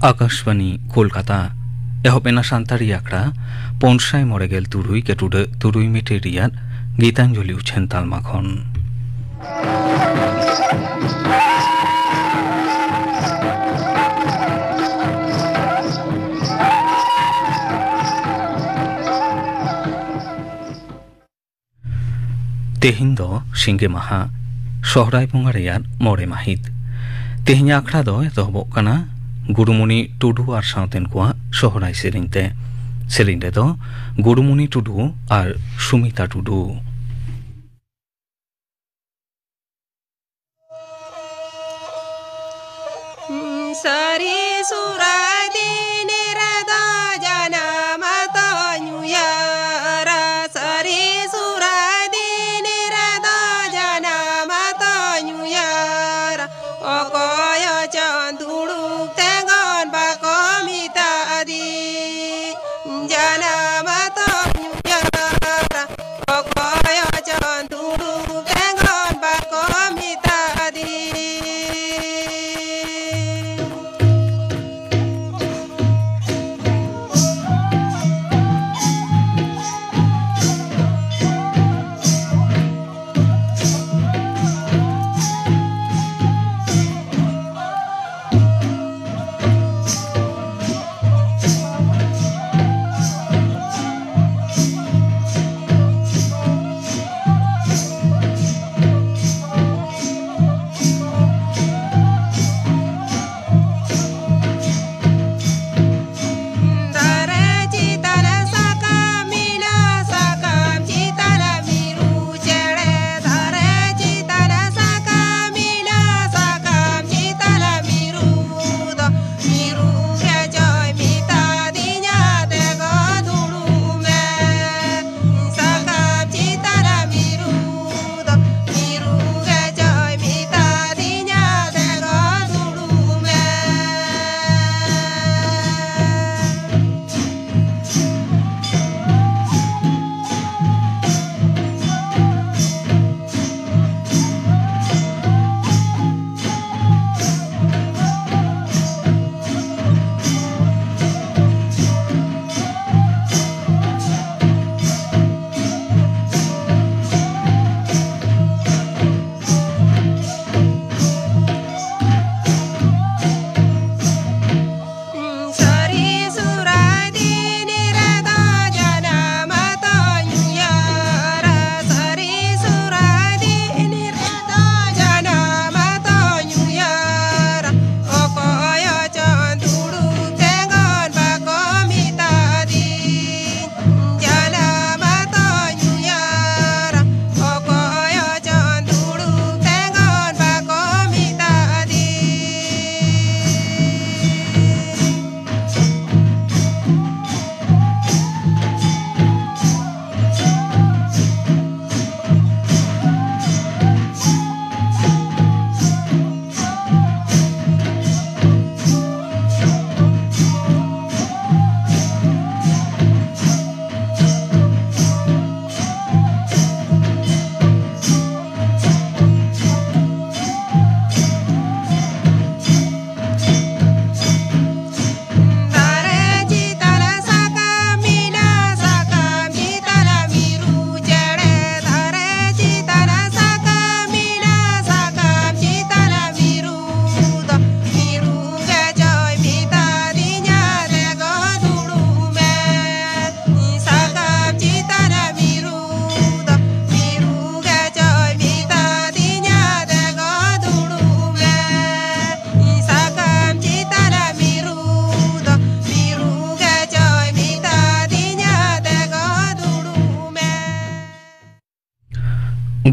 आकाशवाणी कोलकाता एहपेना सान्तारी आखड़ा पौनसाय मरेगेल तुरुई के तुरुई मिटे रियाद गीतांजलि उछेन तालमाखन तेहिन दो सिंगे माहा सोहराय बुंगा रेयाद मोरे माहित तेहिन आखड़ा दो एतहबोग काना गुरुमुनि टुडू और सावतेन को सोहराय सेरिंदे दो गुरुमुनि टुडू और सुमिता टुडू सरी सुराय दिने रदा जनम तनुयारा सरी सुराय दिने रदा जनम तनुयारा अकय चंदुडु तेगन बाकमिता दी जनम तनुयारा अकय चंदुडु तेगन बाकमिता दी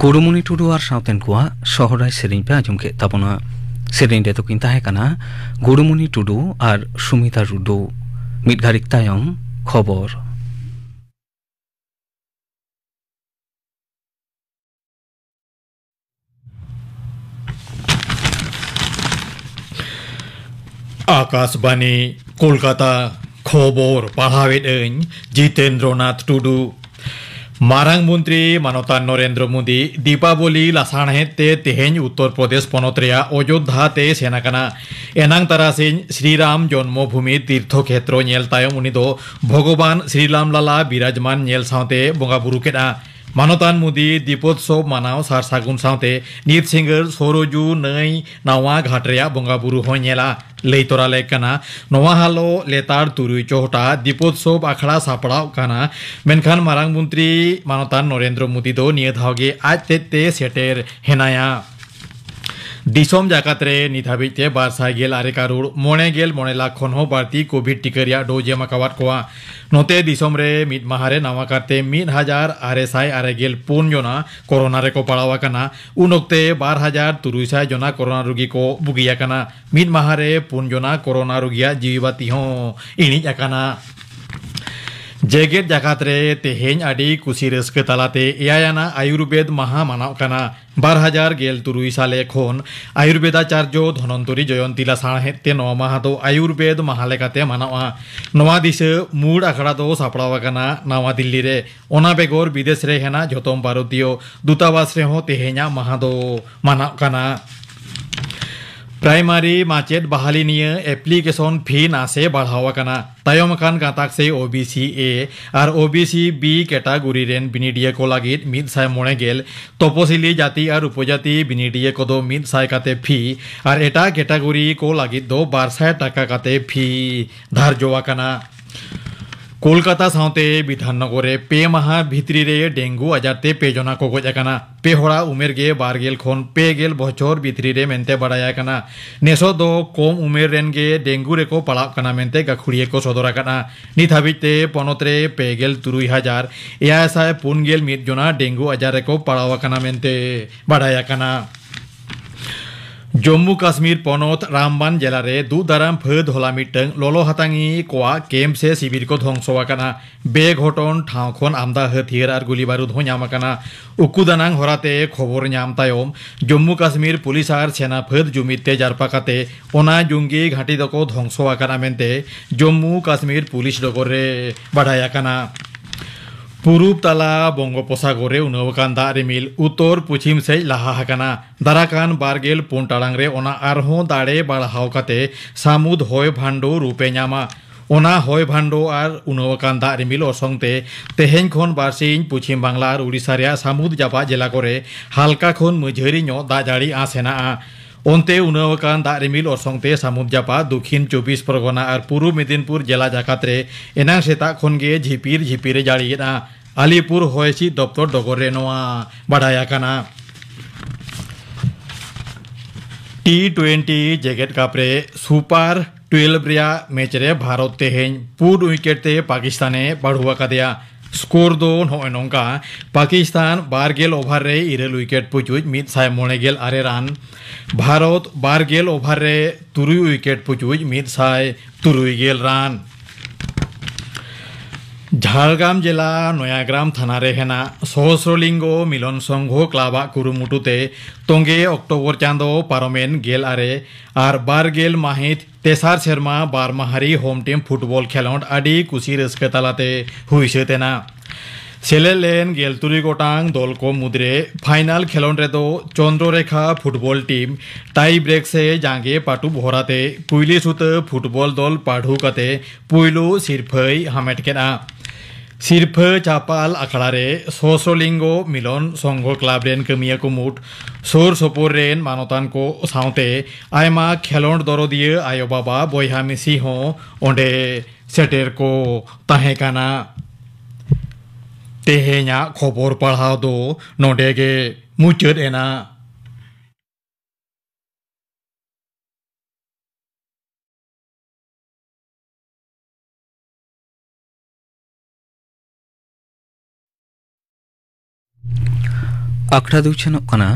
गुरुमुनि टुडू और सावतेन कुआ सोहराय सेरिंग पे आजम के ताबना सेरिंग दे तो किंता है कना गुरुमुनि टुडू और सुमिता टुडू मिट घारिक तायम खबर आकाशवाणी कोलकाता खबर पढ़ावेद जितेंद्रनाथ टुडू मारांग मंत्री मानवता नरेंद्र मोदी दीपावली लासाणहेते तेहें उत्तर प्रदेश पनत रेया अयोध्या ते सेनाकाना एनांग तारासिन श्रीराम जन्मभूमि तीर्थक्षेत्र नेल तायम उनी दो भगवान श्रीराम लाला विराजमान नेल सावते बंगा बुरु केदा मानवतान मोदी दीपोत्सव मानाव सार सागुन सावते नीत सिंगर सोरोजू नई नावा घाट रेया बंगा बुरु हो नेला लैतरा लेकना नवा हालो लेतार तुरुई चोहटा दीपोत्सव आखड़ा सापड़ाव काना मेनखान मारांग मंत्री मानवतान नरेंद्र मोदी दो निये धावगे आज ते सेटेर हेनाया दिसोम जाकातरे निथाबिते 2,200 करोड़ 9 लाख खन हो बारती कोविड टीका डोज एमाकावाद कोआ नोते दिसोम रे मिद माहारे नावा करते 1,964 जना कोरोना रे को पड़ावा कना उन ओक्ते 12,300 जना कोरोना रोगी को बुगिया कना मिद माहारे 4 जना कोरोना रोगिया जीवती हो इनी जाकाना जेगेट जाकात रे तेहें आडी कुसी रस्क तालाते एयाना आयुर्वेद माहा मानाव कना 2013 साले खन आयुर्वेदाचार्य धनंतरी जयंती लासाणहेते नवा माहा दो आयुर्वेद माहा लेकाते मानावा नवा दिसे मूड आखड़ा दो सापड़ावा कना नवा दिल्ली रे ओना बेगोर विदेश रे हेना जतम भारतीय दूतावास रे हो तेहेंया माहा दो मानाव कना प्राइमारी माचेद बहाली निये एप्लीकेशन फी नासे बढ़ावा कना तायम खान गाताक से ओबीसी ए और ओबीसी बी कैटागरी रेन बिनिडिये को लागित 109 तपसिली जाति और उपजाति बिनिडिये को दो 100 काते फी और एटा कैटागरी को लागित दो 200 टाका काते फी धार्जवा कना कोलकाता सावते विधाननगरे पे माहा भित्री रे डेंगू आजारते पे जना को गजाकाना पे होड़ा उमेर गे 12 खन 5 बछर भित्री रे मेनते बड़ाया कना नेसो दो कम उमेर रेन गे डेंगू रे को पड़ाव कना मेनते गाखुड़िए को सदरा कना नित हाबिते पनतरे 53,941 जना डेंगू आजार रे को पड़ाव कना मेनते बड़ाया कना जम्मू काश्मीर पनत रामबान जिला रे दुदाराम फद होला मिटंग लोलो हातांगी कोआ केम से शिविर को ध्वंसवा कना बे घटन ठाव खन आमदा हथियार और गुली बारूद हो नामा कना उकुदानांग होराते खबर नाम तायम जम्मू काश्मीर पुलिस और सेना फद जुमिते जारपा काते ओना जुंगी घाटी दको ध्वंसवा कना मेनते जम्मू काश्मीर पुलिस डगरे बढ़ाया कना पूर्व तला बंगोपसागरे उनवकान दा रिमिल उत्तर पश्चिम से लाहा हकाना दाराकान 12 पुन टाड़ांग रे ओना आरहों दाड़े बाड़हाव काते सामुद होय भांडो रूपे नामा ओना होय भांडो और उनवकान दा रिमिल असंगते तेहें खन बारसिन पश्चिम बांग्ला और उड़ीसा रे सामुद जापा जिला करे हालका खन मझारी नो दा जाड़ी आसेना ओनते उनवकान दा रिमिल असंगते सामुद जापा दक्षिण 24 परगना और पूर्व मेदिनीपुर जिला जाकातरे एनांग सेता खनगे झिपिर झिपिरे जाड़ियेना आलिपुर होयसी दफ्तर डगरे नोआ बढ़ाया कना T20 जेगेट कप रे सुपर 12 रिया मैच रे भारत तेहें पूर्व विकेट ते पाकिस्ताने बढ़ुआ कदिया स्कोर दो नौका पाकिस्तान 12 ओवर रे 2 विकेट पुचुज 196 रान भारत 12 ओवर रे 3 विकेट पुचुज 103 रान झाड़ग्राम जिला नयाग्राम थाना रे हेना सहस्रलिंगो मिलन संघ क्लाबा कुरुमुटुते तोंगे अक्टोबर चांदो पारमेन गेल आरे और 12 माहित तेसार शर्मा 12 माहारी होम टीम फुटबॉल खेलोंड आडी कुसी रस्क तालाते हुईसे तेना सेलेलेन गेलतुरी गोटांग दल को मुद्रे फाइनल खेलोंड रे दो चंद्ररेखा फुटबॉल टीम टाई ब्रेक से जांगे पाटू भराते पुइली सुत फुटबॉल दल पाढ़ू कते पुइलू सिरफई हामेट केना सिरफ चापाल अखड़ा रे सहस्रलिंगो मिलन संघ क्लाब रेन कमिया कुमुट सोर सपोर रेन मानतान को सावते आयमा खेलोंड दरदिये आयो बाबा बयहा मिसी हो ओंडे सेटेर को ताहे काना तेहेंया खबर पढ़ाव दो नोडेगे मुचद एना आखड़ा दुचन कना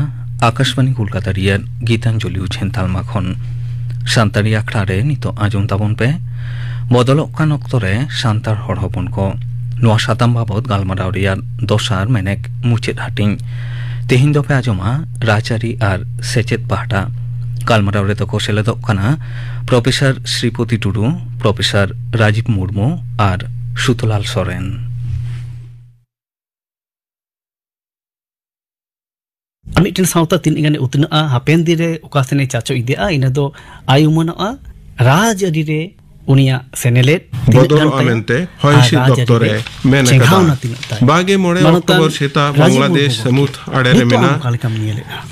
आकाशवाणी कोलकाता रिया गीतांजलि उछेन तालमा खन सान्तारी आखड़ा रे नितो आजम ताबन पे बदलक कान अक्तरे सान्तार हर हपन को नवा साताम बाबद गालमाराव रिया दसार मेनेक मुचेद हाटिंग तेहिन दफे आजमा राजारी और सेचेद पाहटा गालमाराव रे तको सेलेदक काना प्रोफेसर श्रीपति टुडू प्रोफेसर राजीव मुर्मू और सुतलाल सोरेन। मिट्टन सावता तीन गाने उतना हापेन दिरे उकासने चाचो इदिया इन दो आयुमनआ राज अदिरे उनिया सेनेलेट बदल अमेंते हयसी दप्तरे मेनकदा बागे मोड़े अक्टोबर सेता बांग्लादेश समुद अडेरे मेना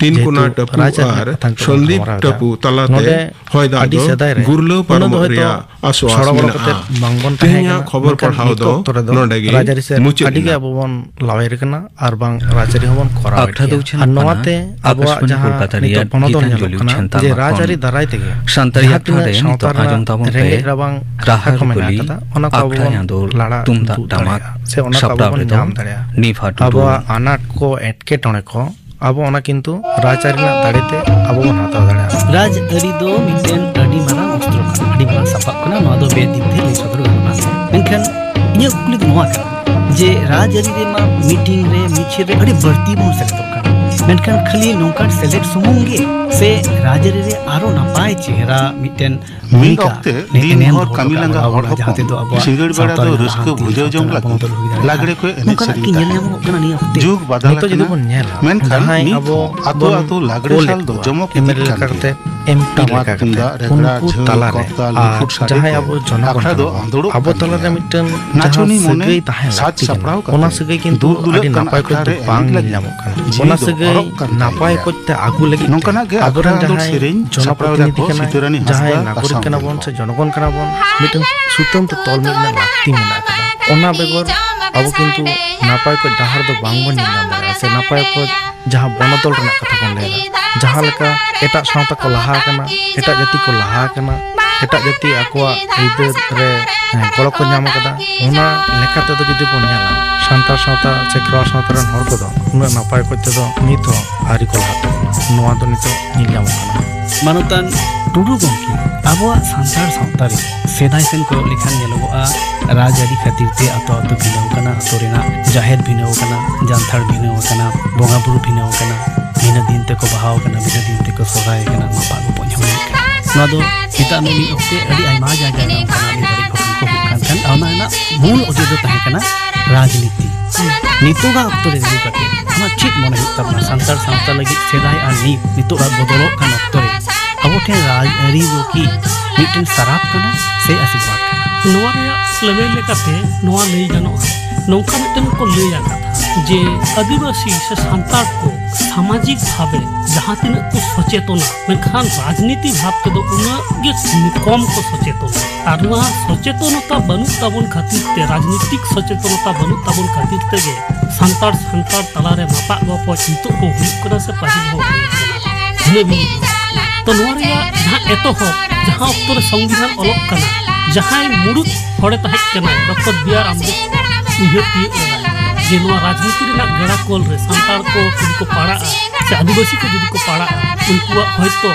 तीन कुना टपु आर संदीप टपु तलाते हयदा दो गुरलो परमरिया आसवास मेना तेया खबर पढ़ाओ दो नोडेगी मुचे अडिगे अबोन लावेर कना आर बांग राजरी हबन कोरा नोवाते अबवा जहां नितो पनोदन कना जे राजरी दाराय तेगे शांतरिया थारे नितो आजम ताबन पे राहर कुली आखड़ा यादोर तुमदा दामाक सप्ताह रे दो निफा टुडू अबवा अनाट को एटके टणे को अब ओना किंतु राजरी ना दाड़ेते अब बन हाताव दाड़ा राज अरी दो मिटेन अडी मारा अस्त्र का अडी मारा सपा कना नो दो बे दिन थे ले सदर गना मेनखान इया कुली दो नोआ जे राज अरी रे मा मीटिंग रे मिछे रे अडी बर्ती बोन से तो का मेनखान खाली नोका सेलेक्ट सुमुंगे से राज अरी रे आरो नापाय चेहरा मिटेन मीट ऑक्टे दिन हर कामिलंगा हर हको सिंगड़ बड़ा दो रस्क भुजो जम लागड़े को एने सरी जुग बदल तो जदि बन नेला मेनखान अबो आतो आतो लागड़े साल दो जमो एमएलए करते एमपी लेका करते उनको तला रे जहां अब जनगण दो आंदोड़ अब तला रे मिटन नाचोनी मोने साथ सपड़ाव ओना सगै किंतु अडी नापाय को तो बांग ᱧᱟᱢᱚᱜ ᱠᱟᱱᱟ ओना सगै नापाय को ते आगु लगी नोकना गे अबरन जहां जनप्रतिनिधि कना जहां नागरिक कना बोन से जनगण कना बोन मिटन सुतम ते तोल मिलना लागती मेना कना ओना बेगर अब किंतु नापाय को डहार दो बांग बन ᱧᱟᱢ दाड़ा से नापाय को जहां बनतल रना कथा बन लेला जहां लेका एटा सावता को लहा कना एटा जाति को लहा कना एटा जाति आकोआ इदर रे गलो को ᱧᱟᱢ कदा ओना लेखाते तो जदि बन ᱧᱮᱞᱟ सान्तार सावता से क्रॉस सावता रन हर को दो उना नापाय को ते दो नित हो आरी को लहा नोआ दो नित ᱧᱮᱞ ᱧᱟᱢ कना मानोतान टुडू गमके आबोआ सांसार सावतारी सेदाय सेन को लिखान नेलोगआ राजआरी खातिर ते आतो आतो भिनाव कना आतो रेना जाहेर भिनाव कना जानथार भिनाव कना बोंगा बुरु भिनाव कना बिना दिन ते को बहाव कना बिना दिन ते को सोराय कना मापा को पोഞ്ഞम ना दो हिता में मी ओके अडी आइमा जागा ना कना नि बड़ी को हुकान खान आना मूल ओजे दो ताहे कना राजनीति नितोगा अक्तो रे कटे हम ठीक मने हिता सांसार सावता लगी सेदाय आ नी नितोगा बदलो कना अक्तो रे अब ठे राजआरी दो की मिटन सराप कना से आशीर्वाद कना नोआ रे लेवल लेकाते नोआ लई गानो नौका मिटन को लई आका जे आदिवासी से सांतार को सामाजिक भावे जहां तीन को सचेतना मेखान राजनीति भाव के दो उना गे कम को सचेतना आर नोआ सचेतनता बनु ताबन खातिर ते राजनीतिक सचेतनता बनु ताबन खातिर ते गे सांतार तला रे मापा गो पचितो को हुई करा से पाहिल हो ने भी तो नोआ रे जहां एतो हो जहां उत्तर संविधान अलग कना जहां मुरुद हड़े तहक कना डॉक्टर बीआर अम्बेडकर उहे पी जे नोआ राजनीति रे गड़ा कोल रे सांतार को जदि को पाड़ा से आदिवासी को जदि को पाड़ा उनको होयतो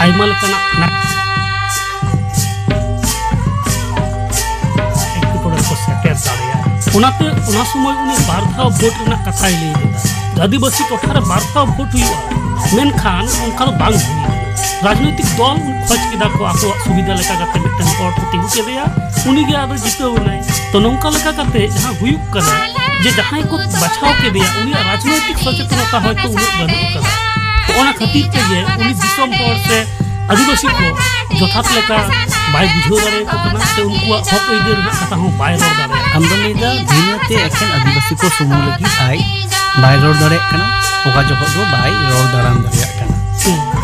आइमा लेकना ना एक कोड़े को सेटेर दाड़िया उनाते उना समय उनी बारथा वोट रे कथाय ले देदा आदिवासी टोठा रे बारथा वोट हुआ मेनखान उनका बांग हुई राजनीतिक दल खोज किदा को आको सुविधा लेका करते मिटन पॉट तिहु के दिया उनी गे आदो जितो नै तो नौका लेका करते जहां हुयुक कना जे जहां को बचाव के दिया उनी राजनीतिक सचेतनता होय तो उनी बनु कना तो ओना खातिर के जे उनी दिसम पॉट से आदिवासी को जथात लेका बाय बुझो दारे को कना से उनको हक इदर कथा हो बाय रोड दारे आमदनीदा भिनते एखन आदिवासी को सुमु लगी आई बाय रोड दारे कना ओका जो दो बाय रोड दाराम दारे कना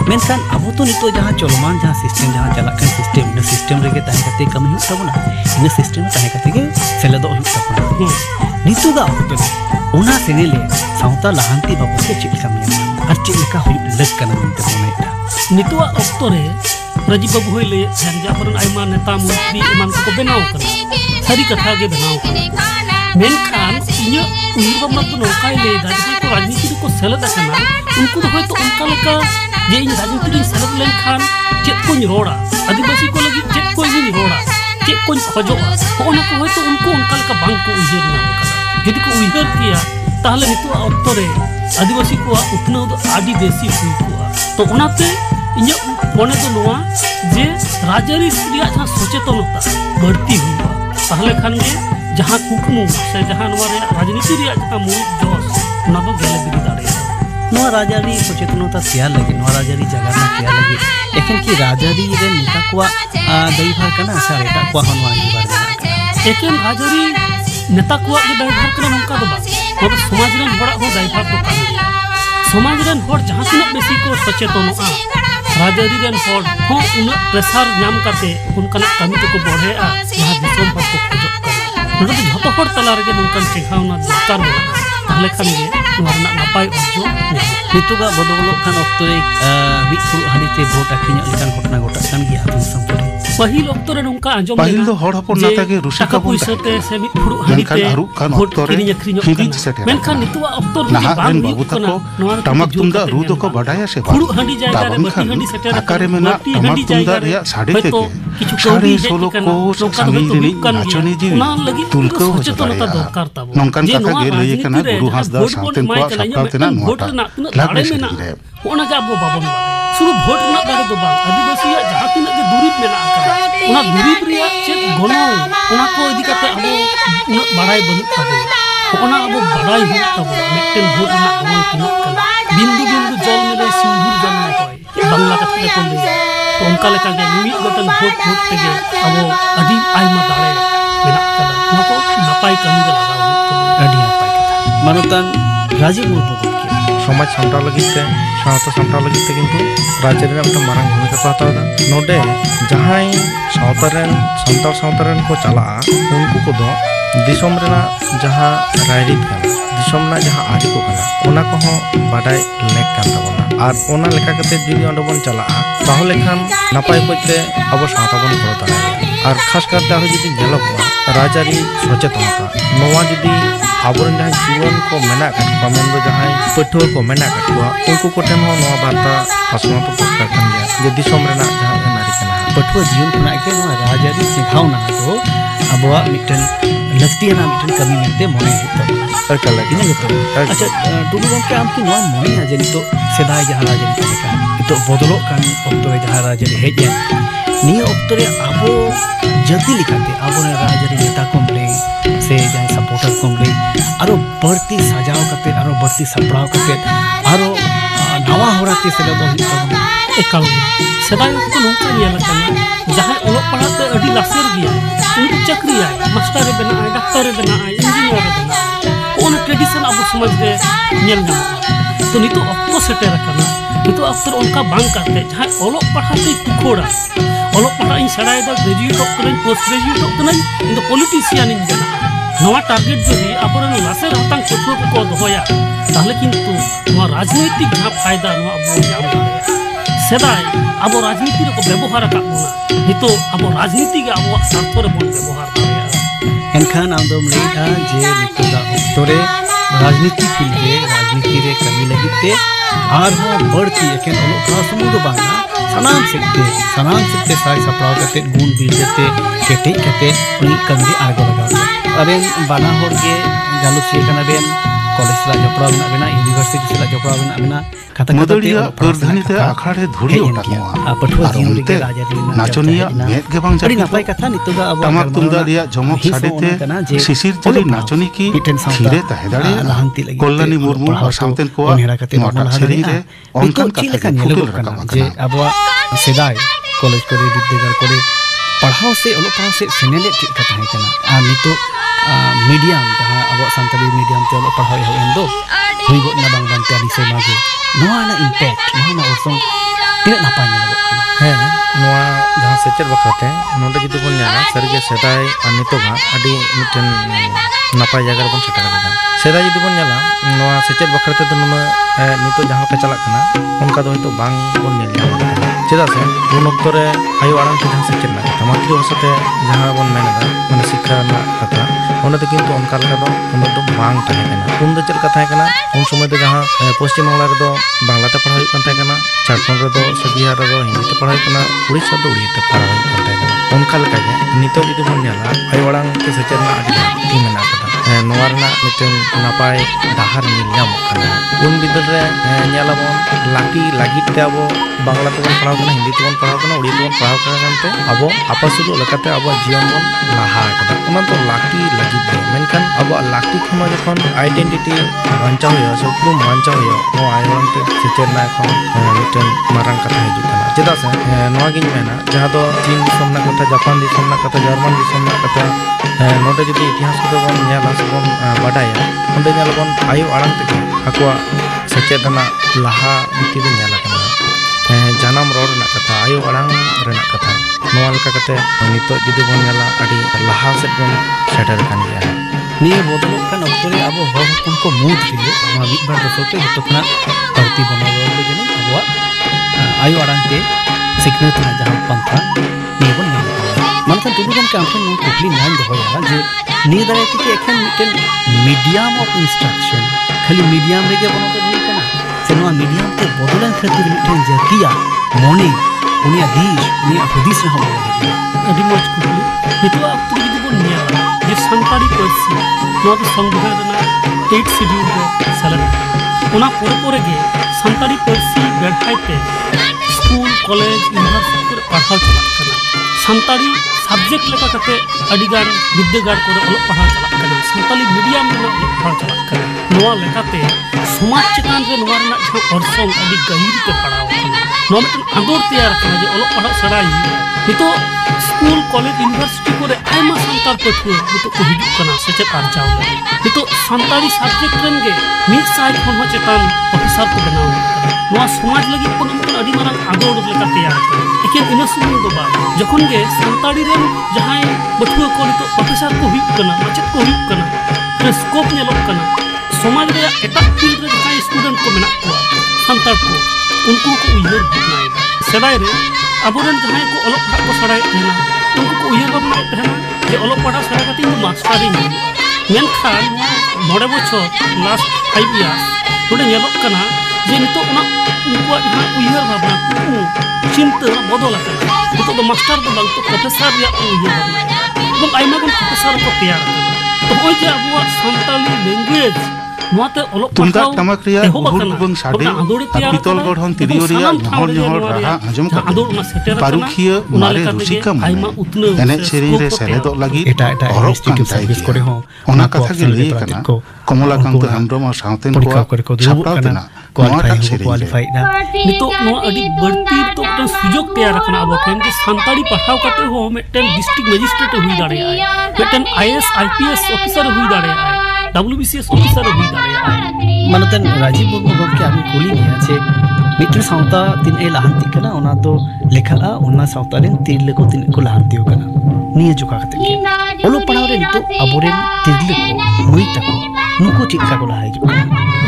मेनखान अब तो नितो जहां चलमान जहां सिस्टम जहां चलाकन सिस्टम इन सिस्टम रे के ताहे कते कम हुई तबना इन सिस्टम ताहे कते के सेलेदो हुई तबना नितो गा तो ओना सेनेले सावता लहांती बाबू के चिकित्सा में और चिकित्सा हुई लग कना मनते मोनेटा नितो अक्तो रे राजीव बाबू होइले संजा परन आइमा नेता मंत्री एमान को बनाव कना सारी कथा के बनाव कना मेनखान इन्या उनबा मत नौकाय ले दाजि को राजनीति को सेलेदा कना उनको तो होय तो उनका लेका जे इन राजनीति सेलेद लेखान चेक को रोड़ा आदिवासी को लगी चेक को इन रोड़ा चेक को खोजो ओना को होय तो उनको उनका लेका बांग को उजर ना कना यदि को उजर किया ताहले नितो अक्तो रे आदिवासी को उतना तो आदि बेसी हुई को तो ओनाते इन्या मने तो नोआ जे राजरी रिया जहां सचेतनता बढ़ती हुई ताहले खान गे जहां कुकमु से जहां नोआ रे राजनीति रिया जहां मूल जोश ओना तो गेले बिदी दाड़े नोआ राजारी सचेतनता तैयार लगे नोआ राजारी जगाना तैयार लगे एखन की राजारी रे नेता को दायभार कना से एटा को हनवा निबार देना एकेन राजारी नेता को दायभार कना नोका दो बा और समाज रे होड़ा हो दायभार तो कान गया समाज रे होड़ जहां तिना बेसी को सचेतनोआ राजारी रे होड़ हो उना प्रेसार नाम करते उनका कमी को बढ़ेआ जहां दिसम पर को खोजो नोडे झतो होड़ तला रे नोंकन चेखावना दरकार मेना ताहले खान गे नोरना नापाय उजो नितुगा बदलक खान ऑक्तो रे मिद फुरु हानिते भोट आखिन लेकान घटना घटा कान गे आतु संपरे पहिल ऑक्तो रे नोंका आंजम पहिल दो होड़ हपन नाता गे रुसिका पुइसते से मिद फुरु हानिते भोट किनि अखरिन मेनखान नितुवा ऑक्तो रे बांग बाबू तको टमक तुंदा रु दो को बडाया से फुरु हांडी जायगा रे बटी हांडी सेटर आकारे मेना टमक तुंदा रे साडे ते किछु कौड़ी सोलो को सामिल रे नाचनी जी तुलको सचेतनता दरकार ताबो नोंकन कथा गे लई कना गुरु हासदा सातेन को सप्ताहतेना नोटा दाड़े मेना ओना गा बो बाबन शुरू भोट ना दाड़े दो बांग आदिवासी जहां तिना के दुरीब मेना आका ओना दुरीब रिया चेत गनो ओना को इदि कते अबो उना बाड़ाय बनु ताबो ओना अबो बाड़ाय हो ताबो मेटेन भोट ना गनो तिना कना बिंदु बिंदु जल मेले सिंदूर जल ना होय बांग्ला कथा के कोन दे तो उनका लेका के मिमित गोटन भोट भोट तेगे अबो अडी आइमा दाड़े मेना कना नको नापाय कमी गे लगाव अडी नापाय कथा मानतान राजीव मुर्मू के समाज सामटाव लगित ते सावता सामटाव लगित ते किंतु राज्य रे एक मारंग भूमिका को हताव दा नोडे जहां सावता रेन को चला उनको को दो दिसम रेना जहां रायरित कना दिसम ना जहां आदि को कना ओना को हो बाडाय लेक कान ताबोना आर ओना लेका कते जुदी ओंडे बोन चला ताहले खान नापाय कोते अब सावता बोन करो तारा आर खास करते हो जुदी नेलोबा राजारी सचेतनता नोवा जुदी आबोरन जहां जीवन को मेना का मेन जहां पठुआ को मेना का उनको को टेन हो नोवा बार्ता पासना तो पुस्तक kan गया जे दिसम रेना जहां नारी कना पठुआ जीवन खुना के नोवा राजारी सिखावना तो अबवा मिटन लक्तियाना मिटन कमी मेनते मोने हितो अकल लगी तो अच्छा टुडू गमके आम की नोवा मोने आ जनी तो सेदाय जहां राजारी का तो बदलो कान ऑक्टो जहां राजारी हेजे नी ऑक्टो रे आबो जति लिखाते आबो ने राजारी नेता कोमले से जहां सपोर्टर कोमले आरो बढ़ती सजाव करते आरो बढ़ती सपड़ाव करते आरो नवा होराते से दो हितो एकाल सेदाय को नोंका येला कना जहां ओलक पढ़ाते अडी लासेर गया उनको चक्री आय मास्टर बना आय डॉक्टर बना आय इंजीनियर बना ओन ट्रेडिशन अब समझ दे नेल ना तो नितो ऑक्टो सेटर कना नितो अक्सर उनका बांग करते जहां ओलक पढ़ाते कुखोड़ा ओलक पढ़ा इन सराय दा graduate octo post graduate octo in the politician इन बना नवा टारगेट जो ही अपन लासेर हतांग पठुआ को दोहया ताहले किंतु नवा राजनीतिक जहां फायदा नवा अब जाम दाड़े सेदाय अब राजनीति को व्यवहार का बोना नितो अब राजनीति के अब स्वार्थ रे बोन व्यवहार दाड़े एनखान आमदम लेदा जे नितुदा ऑक्टोरे राजनीति फिल्डे राजनीति रे कमी लगिते आर हो बढ़ती एकेन ओलो प्रासमु दो बाना सनाम सिकते साय सपड़ाव कते गुण बीज देते केटे कते उनी कमी आगो लगा अरे बाना होड़ के गालुसी कना बेन कॉलेज ला जपड़ा बना बेना यूनिवर्सिटी ला जपड़ा बना बेना कथा मदलिया प्रधानी ते अखाड़े धुड़ी ओटा पठुआ जीवन के राजारी नाचनिया मेद के बांग अड़ी नापाय कथा नितुगा अब तमक तुंदा रिया जमक साडे ते शिशिर चली नाचनी की धीरे तहे दाड़े कल्याणी मुर्मू और सामतेन को मोटा छेरी रे ओनकन कथा के जे अबवा सेदाय कॉलेज करे विद्यागार करे पढ़ाओ से ओलो पढ़ाओ से सेनेले ठीक कथा है कना आ नितो मीडियम जहां अब संताली मीडियम ते ओलो पढ़ाओ हो एंदो हुई गो ना बांग बांग ताली से मागे नोआ ना इम्पैक्ट नोआ ना ओसों तिना नापाय नेलो कना है नोआ जहां सेचर बखते नोडे जुदी बोन जाना सरगे सेदाय नितोगा अडी मिटन नापाय जगह बोन सेटा कदा सेदाय जुदी बोन जाला नोआ सेचर बखते तो नुना नितो जहां का चला कना उनका दो तो बांग बोन नेल जामा चेदा से उन ऑक्टो रे आयो आराम से जहां सेचर ना तमात्री भाषाते जहां बोन मेनदा माने शिक्षा ना कथा ओने तो किंतु उनका लगा दो उन दो बांग ताहे कना उन दो चल कथा है कना उन समय तो जहां पश्चिम बंगला रे दो बांग्ला ते पढ़ाई कन ताहे कना झारखंड रे दो से बिहार रे दो हिंदी ते पढ़ाई कना उड़ीसा दो उड़िया ते पढ़ाई कन ताहे कना उनका लगा के नितो जुदी बोन जाला आयो आराम के सेचर ना आदि ती मेना कथा नोआ रना मिटन नापाय डाहार मिल जाम कना उन बिदल रे ᱧᱮᱞᱟ ᱵᱚᱱ ᱞᱟᱹᱠᱛᱤ ᱞᱟᱹᱜᱤᱫ ᱛᱮ ᱟᱵᱚ ᱵᱟᱝᱞᱟ ᱛᱮᱵᱚᱱ ᱯᱟᱲᱦᱟᱣ ᱠᱟᱱᱟ ᱦᱤᱱᱫᱤ ᱛᱮᱵᱚᱱ ᱯᱟᱲᱦᱟᱣ ᱠᱟᱱᱟ ᱩᱲᱤᱭᱟ ᱛᱮᱵᱚᱱ ᱯᱟᱲᱦᱟᱣ ᱠᱟᱱᱟ ᱟᱵᱚ ᱟᱯᱟᱥᱩᱞᱚᱜ ᱞᱮᱠᱟᱛᱮ ᱟᱵᱚ ᱡᱤᱭᱚᱱ ᱵᱚᱱ ᱞᱟᱦᱟ ᱟᱠᱟᱫᱟ ᱚᱱᱟ ᱫᱚ ᱞᱟᱹᱠᱛᱤ ᱞᱟᱹᱜᱤᱫ ᱛᱮ ᱢᱮᱱᱠᱷᱟᱱ ᱟᱵᱚᱣᱟᱜ ᱞᱟᱹᱠᱛᱤ ᱠᱷᱚᱱ ᱡᱚᱠᱷᱚᱱ ᱟᱭᱰᱮᱱᱴᱤᱴᱤ ᱵᱟᱧᱪᱟᱣ ᱦᱩᱭᱩᱜᱼᱟ ᱥᱮ ᱩᱯᱨᱩᱢ ᱵᱟᱧᱪᱟᱣ ᱦᱩᱭᱩᱜᱼᱟ ᱱᱚᱣᱟ ᱟᱭᱳᱲᱟᱝ ᱛᱮ ᱥᱮᱪᱮᱫ ᱨᱮᱱᱟᱜ ᱮᱠᱷᱚᱱ ᱢᱤᱫᱴᱮᱱ ᱢᱟᱨᱟᱝ ᱠᱟᱛᱷᱟ ᱦᱤᱡᱩᱜ ᱠᱟᱱᱟ ᱪᱮᱫᱟᱜ ᱥᱮ ᱱᱚᱣᱟᱜᱤᱧ ᱢᱮᱱᱟ ᱡᱟᱦᱟᱸ ᱫᱚ ᱪᱤᱱ ᱫᱤᱥᱚᱢ ᱨᱮᱱᱟᱜ ᱠᱟᱛᱷᱟ ᱡᱟᱯᱟᱱ ᱫᱤᱥᱚᱢ ᱨᱮᱱᱟᱜ ᱠᱟᱛᱷᱟ ᱡᱟᱨᱢᱟᱱ ᱫᱤᱥᱚᱢ ᱨᱮᱱᱟᱜ ᱠᱟᱛᱷᱟ ᱱᱚᱰᱮ ᱡᱩᱫᱤ ᱤᱛᱤᱦᱟᱥ ᱠᱚᱫᱚ ᱵᱚᱱ ᱧᱮᱞᱟ ᱥᱮᱵᱚᱱ ᱵᱟᱰᱟᱭᱟ ᱚᱸᱰᱮ ᱧᱮᱞᱟᱵᱚᱱ ᱟᱭᱳ ᱟᱲᱟᱝ ᱛᱮᱜᱮ ᱟᱠᱚᱣᱟᱜ ᱥᱮᱪᱮᱫ ᱨᱮᱱᱟᱜ ᱞᱟᱦᱟ ᱤᱫᱤ ᱫᱚ ᱧᱮᱞ ᱟᱠᱟᱱᱟ ᱡᱟᱱᱟᱢ ᱨᱚᱲ ᱨᱮᱱᱟᱜ ᱠᱟᱛᱷᱟ ᱟᱭᱳ ᱟᱲᱟᱝ ᱨᱮᱱᱟᱜ ᱠᱟᱛᱷᱟ ᱱᱚᱣᱟ ᱞᱮᱠᱟ ᱠᱟᱛᱮ ᱱᱤᱛᱚᱜ ᱡᱩᱫᱤ ᱵᱚᱱ ᱧᱮᱞᱟ ᱟᱹᱰᱤ ᱞᱟᱦᱟ ᱥᱮᱫ ᱵᱚn ᱥᱮᱴᱮᱨ ᱟᱠᱟᱱ ᱜᱮᱭᱟ ᱱᱤᱭᱟᱹ ᱵᱚᱫᱚᱞᱚᱜ ᱠᱟᱱ ᱚᱠᱛᱚ ᱨᱮ ᱟᱵᱚ ᱦᱚᱲ ᱦᱚᱯᱚᱱ ᱠᱚ ᱢᱩᱫᱽ ᱨᱮᱜᱮ ᱱᱚᱣᱟ ᱢᱤᱫ ᱵᱟᱨ ᱫᱚᱥᱚᱠ ᱨᱮ ᱡᱚᱛᱚ ᱠᱷᱚᱱᱟᱜ ᱵᱟᱹᱲᱛᱤ ᱵᱚᱱᱚᱫᱚᱞ ᱫᱚ ᱡᱮᱱᱚ ᱟᱵᱚᱣᱟᱜ ᱟᱭᱳ ᱟᱲᱟᱝ ᱛᱮ ᱥᱤᱠᱷᱱᱟᱹᱛ ᱨᱮᱱᱟᱜ ᱡᱟᱦᱟᱸ ᱯᱟᱱᱛᱷᱟ ᱱᱤᱭᱟᱹ ᱵᱚᱱ ᱧᱟᱢ ᱠᱟᱫᱟ ᱢᱮᱱᱠᱷᱟᱱ ᱴᱩᱰᱩ ᱜᱚᱢᱠᱮ ᱟᱢ ᱴᱷᱮᱱ ᱱᱚᱣᱟ ᱠᱩᱠᱞᱤ ᱱᱚᱣᱟᱧ ᱫᱚᱦᱚᱭᱟ ᱡᱮ ᱱᱤᱭᱟᱹ ᱫᱟᱨᱟᱭ ᱛᱮᱜᱮ ᱮᱠᱷᱮᱱ ᱢᱤᱫᱴᱮᱱ ᱢᱤᱰᱤᱭᱟᱢ ᱚᱯᱷ ᱤᱱᱥᱴᱨᱟᱠᱥᱚᱱ ᱠᱷᱟᱹᱞᱤ ᱢᱤᱰᱤᱭᱟᱢ ᱨᱮᱜᱮ ᱵᱚᱱᱚᱫᱚᱞ ᱦᱩᱭ ᱠᱟᱱᱟ ᱥᱮ ᱱᱚᱣᱟ ᱢᱤᱰᱤᱭᱟᱢ ᱛᱮ ᱵᱚᱫᱚᱞᱮᱱ ᱠᱷᱟᱹᱛᱤᱨ ᱢᱤᱫᱴᱮᱱ ᱡᱟᱹᱛᱤᱭᱟᱜ ᱢᱚᱱᱮ ᱩᱱᱤᱭᱟᱜ ᱫᱤᱥ ᱩᱱᱤᱭᱟᱜ ᱦᱩᱫᱤᱥ ᱨᱮᱦᱚᱸ ᱵᱚᱫᱚᱞ ᱦᱩᱭᱩᱜᱼᱟ ᱟᱹᱰᱤ ᱢᱚᱡᱽ ᱠᱩᱠᱞᱤ ᱱᱤᱛᱚᱜ ᱚᱠᱛᱚ ᱡᱩᱫᱤ ᱵᱚᱱ ᱧᱮᱞᱟ ᱡᱮ ᱥᱟᱱᱛᱟᱲᱤ ᱯᱟᱹᱨᱥᱤ ᱱᱚᱣᱟ ᱫᱚ ᱥᱚᱝᱵᱤᱫᱷᱟᱱ ᱨᱮᱱᱟᱜ 8 শিডিউল ᱨᱮ ᱥᱮᱞᱮᱫ ᱟᱠᱟᱱᱟ ᱚᱱᱟ ᱯᱚᱨᱮ ᱜᱮ ᱥᱟᱱᱛᱟᱲᱤ ᱯᱟᱹᱨᱥᱤ ᱵᱮᱲᱦᱟᱭ ᱛᱮ स्कूल कॉलेज यूनिवर्सिटी पढ़ाव चलना सानताड़ी सब्जेक्ट लेका कते अडिगान विद्यागार को अलग पढ़ाव चलना सानताली मीडियम में पढ़ाव चलना नोआ लेकाते समाज चेतान रे नोआ रना जो अर्सों अडी गहिर ते पढ़ाव नोआ मिटन आंदोर तैयार करना जे अलग पढ़ाव सराई नितो स्कूल कॉलेज यूनिवर्सिटी को आयमा सानतार पठुआ नितो को हिजुक कना सेचेत आरचाव नितो सानताड़ी सब्जेक्ट रन गे मिड साइड खन हो चेतान प्रोफेसर को बनाव नोआ समाज लगी को मिटन अडी मारन आंदोर लेका तैयार कर एकेन इना सुमुंग दो बा जखन गे सानताड़ी रन जहां पठुआ को नितो प्रोफेसर को हिजुक कना माचेत को हिजुक कना स्कोप नेलोक कना समाज रे एटा फील्ड रे जहां स्टूडेंट को मेना को सानताड़ को उनको को उयहर भावनाए सदाय रे अबोरन जहां को अलग पढ़ा को सड़ाई रहना उनको को उयहर भावनाए रहना जे अलग पढ़ा सड़ा कती मास्टरी मेनखान 9 बछर लास्ट 5 इयर्स तोडे नेलोक कना जे नितो उना उनको जहां उयहर भावना को चिंता बदल आकना नितो दो मास्टर दो बांग तो प्रोफेसर या उयहर भावना এবং আইমা কোন প্রফেসর को तैयार तो होय जे अबुआ सानताली लैंग्वेज नोते अलग तुमदा टमक रिया बहुत बंग साडे पितल गढ़न तिरियोरिया नहर नहर रहा आजम का पारुखिया मारे रुसिका आइमा उतने एने सेरिंग रे सेलेदो लागि एटा इंस्टीट्यूट सर्विस करे हो ओना कथा के लई कना कमलाकांत हेम्ब्रम साउतेन को छापराव तना क्वालिफाई ना नितो नो अडी बर्ती तो एक सुजोग तैयार रखना अब ठेन जे सानताड़ी पढ़ाव करते हो मेटन डिस्ट्रिक्ट मजिस्ट्रेट हुई दाड़े आए मेटन आईएएस आईपीएस ऑफिसर हुई दाड़े आए WBCS ऑफिसर हुई दाड़े आए मानतन राजीव मुर्मू गमके आमी कुली गया छे मिट्टी सावता तीन ए लाहंती कना ओना तो लेखाला ओना सावता रेन तिरले को तीन को लाहंती हो कना निये जुका कते के ओलो पढ़ाव रे नितो अबोरेन तिरले को मुई तको नुको चिका को लाहाय जुका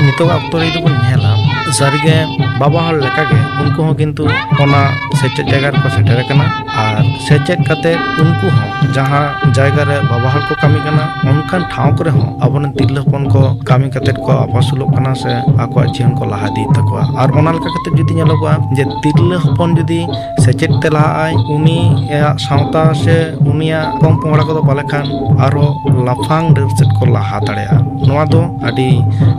नितो अक्तो रे तो नेला सारिगे बाबा हल लेका के उनको हो किंतु ओना सेचेत जगह को सेटर कना और सेचेत कते उनको हो जहां जायगा रे बाबा हल को कमी कना उनकान ठाव करे हो अबन तिरलपन को कमी कते को अपसुलो कना से आको जीवन को लाहा दी तकवा और ओना लेका कते जुदी नेलोगा जे तिरलपन जुदी सेचेत ते लाहाय उनी या सावता से उनिया कम पोंगड़ा को बाले खान आरो लाफांग सेट को लाहा दाड़ेया नोआ दो अडी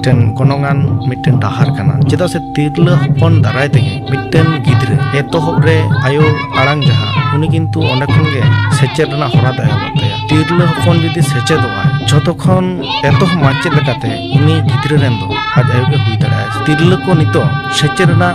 टेन कोनोगान मिटेन डाहार कना चेदा से तिरला हपन दाराय तेगे मिटेन गिद्रे एतोहब रे आयो आड़ांग जहां उनी किंतु ओंडे खन गे सेचेद ना हरा दाय बतया तिरला हपन जदी सेचेद होय जतखन एतो माचे लेकाते उनी गिद्रे रेन दो आज आयो के हुई दाराय तिरला को नितो सेचेद ना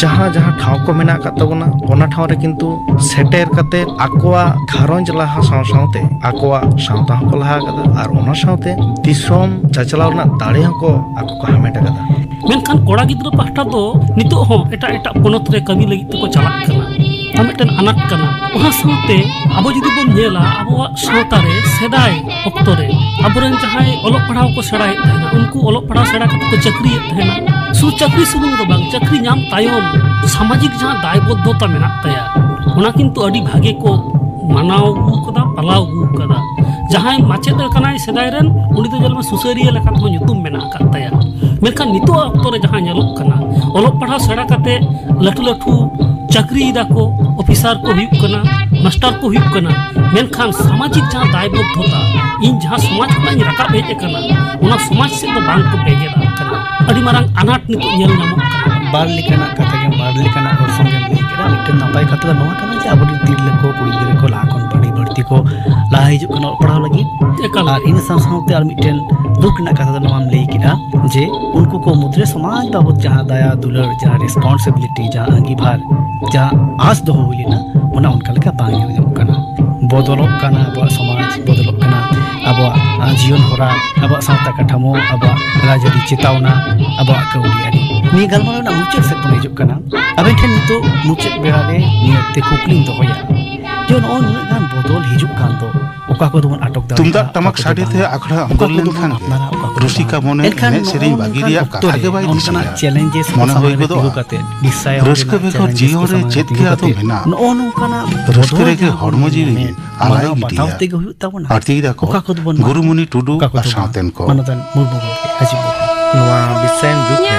जहां जहां ठाव को मेना कातबना ओना ठाव रे किंतु सेटेर काते आकोआ घारंज लाहा सावते आकोआ सावता को लाहा कदा और ओना सावते दिसोम चाचलाव ना दाड़े को आको को हामेटा कदा मेनखान कोड़ा गिद्रा पाहटा दो नितो हो एटा एटा पोनत रे कमी लगी तो को चलाक कना मिटन अनाट कना वहां सावते आबो जदी बोन नेला आबो सावता रे सेदाय ऑक्तो रे आबोरन जहाय ओलो पढ़ाव को सेड़ाय थाना उनको ओलो पढ़ाव सेड़ा कते को चक्री थाना सु चक्री सुबुंग दो बांग चक्री नाम तायम सामाजिक जहां दायबद्धता मेना तया ओना किंतु अडी भागे को मानाव कदा पालाव कदा जहां माचेद कनाय सेदाय रन उनी तो जलमा सुसरिया लेखा तो nyutum मेना का तया मेनखान नितो ऑक्तो रे जहां नेलोक कना ओलो पढ़ाव सेड़ा कते लटू लटू चक्री दाको ऑफिसर को हुई कना मास्टर को हुई कना मेनखान सामाजिक जहां दायबद्धता इन जहां समाज को रका बेजे कना ओना समाज से तो बांग को बेजे कना अडी मारंग अनाट नितो नेल नामक कना बार लिखना कथा के बार लिखना और संगे लेकरा मिटन नपाय कथा नोआ कना जे आबो तिरले को कुड़ी को लाखन बड़ी बढ़ती को ला हिजुग कना पढ़ाव लगी और इन साथ-साथ आर मिटन दुख ना कथा नवाम लई किना जे उनको को मुद्रे समाज बाबत जहां दया दुलर जहां रिस्पांसिबिलिटी जहां अंगीभार जहां आस दो हुइना ओना उनका लेका बांग ᱧᱟᱢᱚᱜ ᱠᱟᱱᱟ बदलᱚᱜ ᱠᱟᱱᱟ ᱟᱵᱚᱣᱟᱜ ᱥᱚᱢᱟᱡᱽ ᱵᱚᱫᱚᱞᱚᱜ ᱠᱟᱱᱟ ᱟᱵᱚᱣᱟᱜ ᱡᱤᱭᱚᱱ ᱦᱚᱨᱟ ᱟᱵᱚᱣᱟᱜ ᱥᱟᱶᱛᱟ ᱠᱟᱴᱷᱟᱢᱳ ᱟᱵᱚᱣᱟᱜ ᱨᱟᱡᱽᱟᱹᱨᱤ ᱪᱮᱛᱟᱣᱱᱟ ᱟᱵᱚᱣᱟᱜ ᱠᱟᱹᱣᱰᱤ ᱟᱹᱨᱤ ᱱᱤᱭᱟᱹ ᱜᱟᱞᱢᱟᱨᱟᱣ ᱨᱮᱱᱟᱜ ᱢᱩᱪᱟᱹᱫ ᱥᱮᱫ ᱵᱚᱱ ᱦᱤᱡᱩᱜ ᱠᱟᱱᱟ ᱟᱵᱮᱱ ᱴᱷᱮᱱ ᱱᱤᱛᱚᱜ ᱢᱩᱪᱟᱹᱫ ᱵᱮᱲᱟ ᱨᱮ ᱱᱤᱭᱟᱹᱛᱮ ᱠᱩᱠᱞᱤᱧ ᱫᱚᱦᱚᱭᱟ ᱡᱮ ᱱᱚᱜᱼᱚᱭ ᱱᱩᱱᱟᱹᱜ ᱜᱟᱱ ᱵᱚᱫᱚᱞ ᱦᱤᱡᱩᱜ ᱠᱟᱱ ᱫᱚ ᱚᱠᱟ ᱠᱚᱫᱚ ᱵᱚᱱ ᱟᱴᱚᱠ ᱫᱟᱲᱮᱭᱟᱜᱼᱟ ᱛᱩᱢᱫᱟᱜ ᱴᱟᱢᱟᱠ ᱥᱟᱰᱮ ᱛᱮ ᱟᱠᱷᱲᱟ ᱟᱸᱫᱳᱲ ᱞᱮᱱᱠᱷᱟᱱ ᱨᱩᱥᱤᱠᱟ ᱢᱚᱱᱮ ᱮᱱᱮᱡ ᱥᱮᱨᱮᱧ ᱵᱟᱹᱜᱤ ᱨᱮᱭᱟᱜ ᱠᱟᱛᱷᱟ ᱜᱮ ᱵᱟᱭ ᱫᱤᱥᱟᱹᱭᱟ ᱪᱮᱞᱮᱧᱡᱮᱥ ᱢᱚᱱᱮ ᱦᱩᱭ ᱜᱚᱫᱚᱜᱼᱟ ᱨᱟᱹᱥᱠᱟᱹ ᱵᱮᱜᱚᱨ ᱡᱤᱭᱚᱱ ᱨᱮ ᱪᱮᱫ ᱜᱮ ᱟᱫᱚ ᱢᱮᱱᱟᱜ ᱱᱚᱜᱼᱚ ᱱᱚᱝᱠᱟᱱᱟᱜ ᱨᱟᱹᱥᱠᱟᱹ ᱨᱮᱜᱮ ᱦᱚᱲᱢᱚ ᱡᱤᱣᱤ ᱟᱞᱟᱭ ᱜᱤᱰᱤᱭᱟ ᱟᱹᱛᱤᱨᱟ ᱠᱚ ᱜᱩᱨᱩᱢᱩᱱᱤ ᱴᱩᱰᱩ ᱟᱨ ᱥᱟᱶᱛᱮᱱ ᱠᱚ ᱱᱚᱣᱟ ᱵᱤᱥᱥᱟᱭᱟᱱ ᱡᱩᱜᱽ ᱨᱮ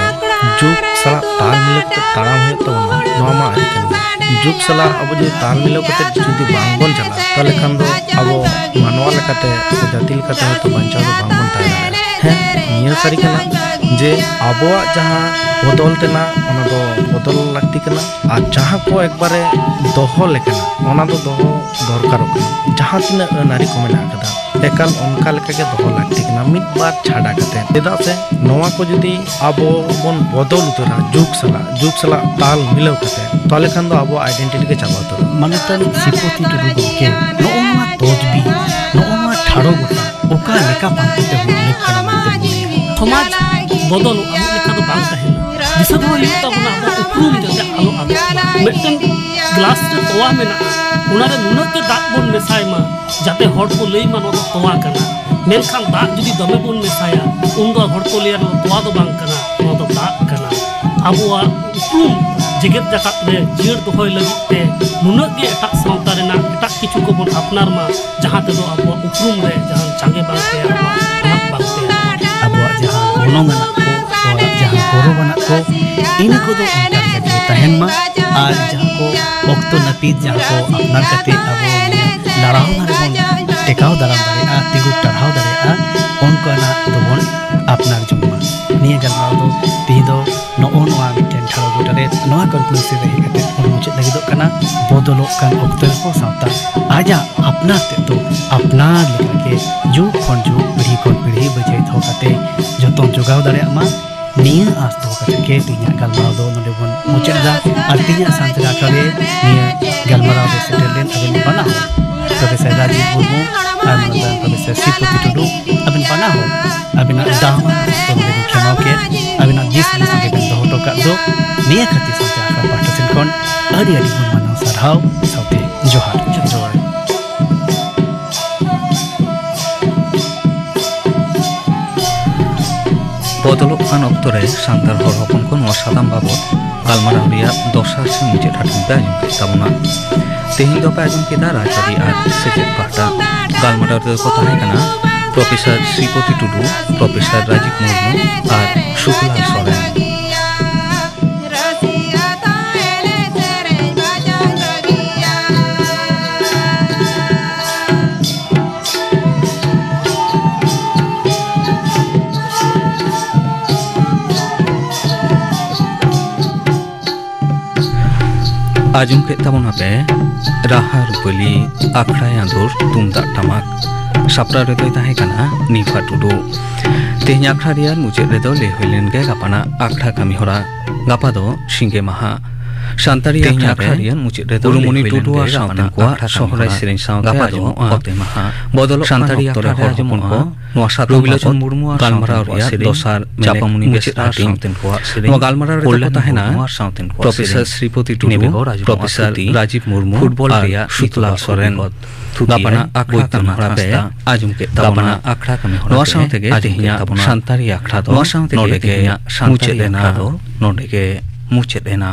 ᱡᱩᱜᱽ ᱥᱟᱞᱟᱜ ᱛᱟᱞ ᱢᱤᱞᱟᱹᱣ ᱠᱟᱛᱮ ᱛᱟᱲᱟᱢ ᱦᱩᱭᱩᱜ ᱛᱟᱵᱚᱱᱟ ᱱᱚᱣᱟ ᱢᱟ ᱟᱹᱰᱤ ᱠᱟᱱ ᱜᱮᱭᱟ ᱡᱩᱜᱽ ᱥᱟᱞᱟᱜ ᱟᱵᱚ ᱡᱩᱫᱤ ᱛᱟᱞ ᱢᱤᱞᱟᱹᱣ ᱠᱟᱛᱮ ᱡᱩᱫᱤ ᱵᱟᱝᱵᱚᱱ ᱪᱟᱞᱟᱜᱼᱟ ᱛᱟᱦᱚᱞᱮ ᱠᱷᱟᱱ ᱫᱚ ᱟᱵᱚ ᱢᱟᱱᱣᱟ ᱞᱮᱠᱟᱛᱮ ᱥᱮ ᱡᱟᱹᱛᱤ ᱞᱮᱠᱟᱛᱮ ᱦᱚᱭᱛᱚ ᱵᱟᱧᱪᱟᱣ ᱫᱚ ᱵᱟᱝᱵᱚᱱ ᱛᱟᱦᱮᱸ ᱫᱟᱲᱮᱭᱟᱜᱼᱟ ᱦᱮᱸ ᱱᱤᱭᱟᱹ ᱥᱟᱹᱨᱤ ᱠᱟᱱᱟ ᱡᱮ ᱟᱵᱚᱣᱟᱜ ᱡᱟᱦᱟᱸ ᱵᱚᱫᱚᱞ ᱛᱮᱱᱟᱜ ᱚᱱᱟ ᱫᱚ ᱵᱚᱫᱚᱞ ᱞᱟᱹᱠᱛᱤ ᱠᱟᱱᱟ ᱟᱨ ᱡᱟᱦᱟᱸ ᱠᱚ ᱮᱠᱵᱟᱨᱮ ᱫᱚᱦᱚ ᱞᱮᱠᱟᱱᱟ ᱚᱱᱟ ᱫᱚ ᱫᱚᱦᱚ ᱫᱚᱨᱠᱟᱨᱚᱜ ᱠᱟᱱᱟ ᱡᱟᱦᱟᱸ ᱛᱤᱱᱟᱹᱜ ᱟᱹᱱ ᱟᱹᱨᱤ ᱠᱚ ᱢᱮᱱᱟᱜ ᱟᱠᱟᱫᱟ ᱮᱠᱟᱞ ᱚᱱᱠᱟ ᱞᱮᱠᱟᱜᱮ ᱫᱚᱦᱚ ᱞᱟᱹᱠᱛᱤ ᱠᱟᱱᱟ ᱢᱤᱫ ᱵᱟᱨ ᱪᱷᱟᱰᱟ ᱠᱟᱛᱮ ᱪᱮᱫᱟᱜ ᱥᱮ ᱱᱚᱣᱟ ᱠᱚ ᱡᱩᱫᱤ ᱟᱵᱚ ᱵᱚᱱ ᱵᱚᱫᱚᱞ ᱩᱛᱟᱹᱨᱟ ᱡᱩᱜᱽ ᱥᱟᱞᱟᱜ ᱛᱟᱞ ᱢᱤᱞᱟᱹᱣ ᱠᱟᱛᱮ ᱛᱟᱦᱚᱞᱮ ᱠᱷᱟᱱ ᱫᱚ ᱟᱵᱚᱣᱟᱜ ᱟᱭᱰᱮᱱᱴᱤᱴᱤ ᱜᱮ ᱪᱟᱵᱟ ᱩᱛᱟᱹᱨᱚᱜᱼᱟ ᱢᱟᱱᱚᱛᱟᱱ ᱥᱤᱯᱚᱛᱤ ᱴᱩᱰᱩ ᱜᱚᱢᱠᱮ ᱱᱚᱜᱼᱚ ᱱᱚᱣᱟ ᱛᱚᱡᱵᱤ ᱱᱚᱜᱼᱚ ᱱᱚᱣᱟ ᱴᱷᱟᱲᱚ ᱜᱚᱴᱟ ᱚᱠᱟ ᱞᱮᱠᱟ ᱯᱟᱱᱛᱮ ᱦᱩᱭᱩᱜ ᱠᱟᱱᱟ ᱢᱮᱱᱛᱮ ᱥᱚᱢᱟᱡᱽ ᱵᱚᱫᱚᱞᱚᱜᱼᱟ ᱢᱤᱫ ᱞᱮᱠᱟ ᱫᱚ ᱵᱟᱝ ᱛᱟᱦᱮᱱᱟ ᱫᱤᱥᱟᱹ ᱫᱚᱦᱚ ᱦᱩᱭᱩᱜ ᱛᱟᱵᱚᱱᱟ ᱟᱵᱚ ᱩᱯᱨᱩᱢ ᱡᱟᱛᱮ ᱟᱞᱚ ᱟᱫᱚᱜ ᱢᱤᱫᱴᱮᱱ ᱜᱞᱟᱥ ᱨᱮ ᱛᱚᱣᱟ ᱢᱮᱱᱟᱜᱼᱟ ᱚᱱᱟᱨᱮ ᱱᱩᱱᱟᱹᱜ ᱜᱮ ᱫᱟᱜ ᱵᱚᱱ ᱢᱮᱥᱟᱭ ᱢᱟ ᱡᱟᱛᱮ ᱦᱚᱲ ᱠᱚ ᱞᱟᱹᱭ ᱢᱟ ᱱᱚᱣᱟ ᱫᱚ ᱛᱚᱣᱟ ᱠᱟᱱᱟ ᱢᱮᱱᱠᱷᱟन ᱫᱟᱜ ᱡᱩᱫᱤ ᱫᱚᱢᱮ ᱵᱚᱱ ᱢᱮᱥᱟᱭᱟ उनका हर को लिया तोवा तो बांग कना नवा तो दाग कना आबुआ उपरुम जगत जाकात रे जीर दोहय लगिते नुनक गे एटा सावता रेना एटा किछु को बोन अपनार मा जहां ते दो आबुआ उपरुम रे जहां चांगे बांगते अनाक बांगते आबुआ जहां गोनो मना को जहां गोरो बना को इन को दो उनका के तहन मा आज जहां को वक्त नपीत जहां को अपनार कते आबो लड़ाव मारे बोन टेकाव दाराम दारे आ तिगु टरहाव दारे आ उनका ना दो बोन अपनार जुमा निया गलमाव दो ती दो नो नवा मिटेन ठाड़ो गोटारे नवा कन्क्लूसिव रही कते मुझे लगी दो कना बदलो कान ऑक्टर को सावता आजा अपना ते तो अपना लेकर के जुग खन जुग पीढ़ी बजे थो कते जतो जोगाव दारे मा निया आस दो कते के तिया गलमाव दो नडे बन मुझे दा अर्तिया सांतरा करे निया गलमाव दे सेटलेन अबन बना हो प्रोफेसर राजीव मुर्मू और प्रोफेसर सिपोती टुडू अबन बना हो अबिना दामा तो नडे को खेमाव के अबिना जिस संगे बन दो टोका दो निया खती संता का पाठसिन कोन आदि आदि बन मानव सरहाव साथे जोहार जोहार बदलोग खान अक्तरे सांतार हर हपन को नवा सादाम बाबत गालमाराव रिया दशा से मुझे ठाठिन पे आजम केताबना तेहिन दो पे आजम केदा राजारी आर सेचेत पाटा गालमाराव दो को ताहे कना प्रोफेसर श्रीपति टुडू प्रोफेसर राजीव मुर्मू आर शुक्लाल सोरेन आजम के तबना पे राहा रुपली आखड़ा आंदोर तुमदाग टमाक सापड़ा रेदो ताहे कना निफा टुडू तेहनी आखड़ा रियार मुझे रेदो ले हुइलेन गे गापाना आखड़ा कामी होरा गापा दो सिंगे माहा शांतारी आखड़ा रियार मुझे रेदो गुरुमुनि टुडू आर सावना को शहराय सेरेन साव गापा दो ओते माहा बदलो शांतारी आखड़ा आजम को नवा सात रबिलोचन मुर्मू आर गालमाराव रियार दोसार चापामुनि मुझे सावतेन को सेरेन नवा गालमाराव रेदो ताहेना professor Shripati Tudu professor Rajiv Murmu football रिया शुक्लाल सोरेन गापना आखड़ा तमहरा पे आजम के तबना आखड़ा कमी होना नवा सावते गे आदिहिया शांतारी आखड़ा दो नोडे के मुचे देना